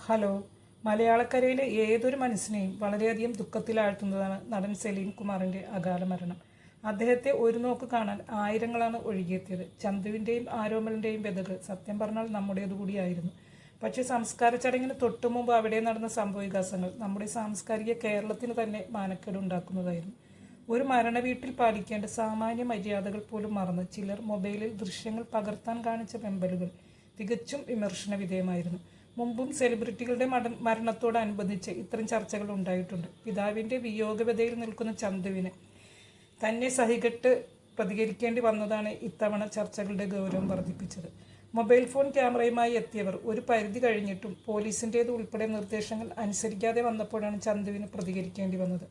Hello. മലയാളക്കരയിലെ ഏതൊരു മനസ്സിനെയും വളരെയധികം ദുഃഖത്തിലാഴ്ത്തുന്നതാണ് നടൻ സലീം കുമാറിൻ്റെ അകാല മരണം. അദ്ദേഹത്തെ ഒരു നോക്ക് കാണാൻ ആയിരങ്ങളാണ് ഒഴുകിയെത്തിയത്. ചന്തുവിൻ്റെയും ആരോമലിൻ്റെയും വ്യതകൾ സത്യം പറഞ്ഞാൽ നമ്മുടേതുകൂടിയായിരുന്നു. പക്ഷേ സംസ്കാര ചടങ്ങിന് തൊട്ടുമുമ്പ് അവിടെ നടന്ന സംഭവവികാസങ്ങൾ നമ്മുടെ സാംസ്കാരിക കേരളത്തിന് തന്നെ മാനക്കേടുണ്ടാക്കുന്നതായിരുന്നു. ഒരു മരണവീട്ടിൽ പാലിക്കേണ്ട സാമാന്യ മര്യാദകൾ പോലും മറന്ന് ചിലർ മൊബൈലിൽ ദൃശ്യങ്ങൾ പകർത്താൻ കാണിച്ച വെമ്പലുകൾ തികച്ചും വിമർശന വിധേയമായിരുന്നു. മുമ്പും സെലിബ്രിറ്റികളുടെ മരണത്തോടനുബന്ധിച്ച് ഇത്തരം ചർച്ചകൾ ഉണ്ടായിട്ടുണ്ട്. പിതാവിൻ്റെ വിയോഗവ്യതയിൽ നിൽക്കുന്ന ചന്തുവിന് തന്നെ സഹികെട്ട് പ്രതികരിക്കേണ്ടി വന്നതാണ് ഇത്തവണ ചർച്ചകളുടെ ഗൗരവം വർദ്ധിപ്പിച്ചത്. മൊബൈൽ ഫോൺ ക്യാമറയുമായി എത്തിയവർ ഒരു പരിധി കഴിഞ്ഞിട്ടും പോലീസിൻ്റേത് ഉൾപ്പെടെ നിർദ്ദേശങ്ങൾ അനുസരിക്കാതെ വന്നപ്പോഴാണ് ചന്തുവിന് പ്രതികരിക്കേണ്ടി വന്നത്.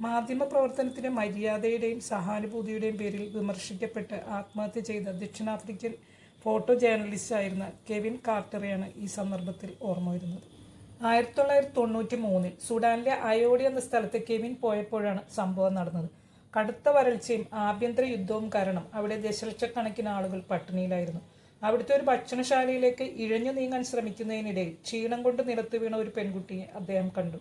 മാധ്യമ പ്രവർത്തനത്തിൻ്റെ മര്യാദയുടെയും സഹാനുഭൂതിയുടെയും പേരിൽ വിമർശിക്കപ്പെട്ട് ആത്മഹത്യ ചെയ്ത ദക്ഷിണാഫ്രിക്കൻ ഫോട്ടോ ജേർണലിസ്റ്റായിരുന്ന കെവിൻ കാർട്ടറെയാണ് ഈ സന്ദർഭത്തിൽ ഓർമ്മ വരുന്നത്. 1993 സുഡാനിലെ അയോഡി എന്ന സ്ഥലത്ത് കെവിൻ പോയപ്പോഴാണ് സംഭവം നടന്നത്. കടുത്ത വരൾച്ചയും ആഭ്യന്തര യുദ്ധവും കാരണം അവിടെ ദശലക്ഷക്കണക്കിന് ആളുകൾ പട്ടിണിയിലായിരുന്നു. അവിടുത്തെ ഒരു ഭക്ഷണശാലയിലേക്ക് ഇഴഞ്ഞു നീങ്ങാൻ ശ്രമിക്കുന്നതിനിടയിൽ ക്ഷീണം കൊണ്ട് നിലത്ത് വീണ ഒരു പെൺകുട്ടിയെ അദ്ദേഹം കണ്ടു.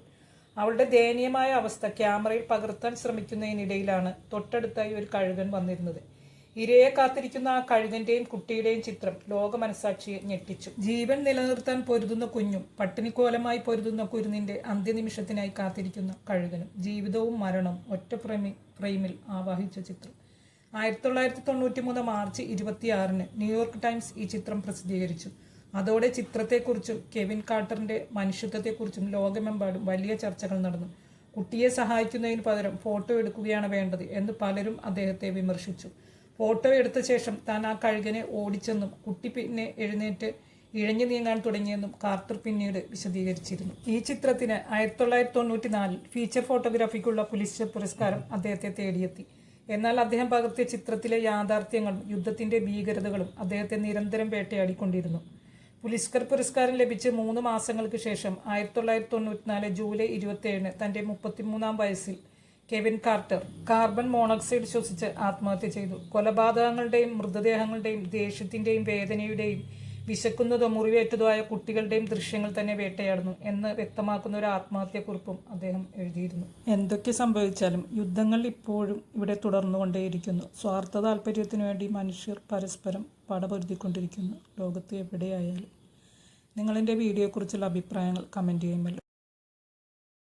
അവളുടെ ദയനീയമായ അവസ്ഥ ക്യാമറയിൽ പകർത്താൻ ശ്രമിക്കുന്നതിനിടയിലാണ് തൊട്ടടുത്തായി ഒരു കഴുകൻ വന്നിരുന്നത്. ഇരയെ കാത്തിരിക്കുന്ന ആ കഴുകന്റെയും കുട്ടിയുടെയും ചിത്രം ലോക മനസാക്ഷിയെ ഞെട്ടിച്ചു. ജീവൻ നിലനിർത്താൻ പൊരുതുന്ന കുഞ്ഞും പട്ടിണിക്കോലമായി പൊരുതുന്ന കുരുന്നിന്റെ അന്ത്യനിമിഷത്തിനായി കാത്തിരിക്കുന്ന കഴുകനും ജീവിതവും മരണവും ഒറ്റ ഫ്രെയിമിൽ ആവാഹിച്ച ചിത്രം. 1993 മാർച്ച് 26 ന്യൂയോർക്ക് ടൈംസ് ഈ ചിത്രം പ്രസിദ്ധീകരിച്ചു. അതോടെ ചിത്രത്തെക്കുറിച്ചും കെവിൻ കാർട്ടറിന്റെ മനുഷ്യത്വത്തെക്കുറിച്ചും ലോകമെമ്പാടും വലിയ ചർച്ചകൾ നടന്നു. കുട്ടിയെ സഹായിക്കുന്നതിന് പകരം ഫോട്ടോ എടുക്കുകയാണ് വേണ്ടത് എന്ന് പലരും അദ്ദേഹത്തെ വിമർശിച്ചു. ഫോട്ടോ എടുത്ത ശേഷം താൻ ആ കഴുകനെ ഓടിച്ചെന്നും കുട്ടി പിന്നെ എഴുന്നേറ്റ് ഇഴഞ്ഞു നീങ്ങാൻ തുടങ്ങിയെന്നും കാർട്ടർ പിന്നീട് വിശദീകരിച്ചിരുന്നു. ഈ ചിത്രത്തിന് 1994 ഫീച്ചർ ഫോട്ടോഗ്രാഫിക്കുള്ള പുലിറ്റ്സർ പുരസ്കാരം അദ്ദേഹത്തെ തേടിയെത്തി. എന്നാൽ അദ്ദേഹം പകർത്തിയ ചിത്രത്തിലെ യാഥാർത്ഥ്യങ്ങളും യുദ്ധത്തിന്റെ ഭീകരതകളും അദ്ദേഹത്തെ നിരന്തരം വേട്ടയാടിക്കൊണ്ടിരുന്നു. പുലിറ്റ്സർ പുരസ്കാരം ലഭിച്ച് 3 മാസങ്ങൾക്ക് ശേഷം 1994 ജൂലൈ 27 തന്റെ 33-ാം വയസ്സിൽ കെവിൻ കാർട്ടർ കാർബൺ മോണോക്സൈഡ് ശ്വസിച്ച് ആത്മഹത്യ ചെയ്തു. കൊലപാതകങ്ങളുടെയും മൃതദേഹങ്ങളുടെയും ദേഷ്യത്തിന്റെയും വേദനയുടെയും വിശക്കുന്നതോ മുറിവേറ്റതോ ആയ കുട്ടികളുടെയും ദൃശ്യങ്ങൾ തന്നെ വേട്ടയാടുന്നു എന്ന് വ്യക്തമാക്കുന്ന ഒരു ആത്മഹത്യക്കുറിപ്പും അദ്ദേഹം എഴുതിയിരുന്നു. എന്തൊക്കെ സംഭവിച്ചാലും യുദ്ധങ്ങൾ ഇപ്പോഴും ഇവിടെ തുടർന്നുകൊണ്ടേയിരിക്കുന്നു. സ്വാർത്ഥ താല്പര്യത്തിനു വേണ്ടി മനുഷ്യർ പരസ്പരം പടപൊരുതിക്കൊണ്ടിരിക്കുന്നു. ലോകത്ത് എവിടെയായാലും. നിങ്ങളെൻ്റെ വീഡിയോയെക്കുറിച്ചുള്ള അഭിപ്രായങ്ങൾ കമൻറ്റ് ചെയ്യുമല്ലോ.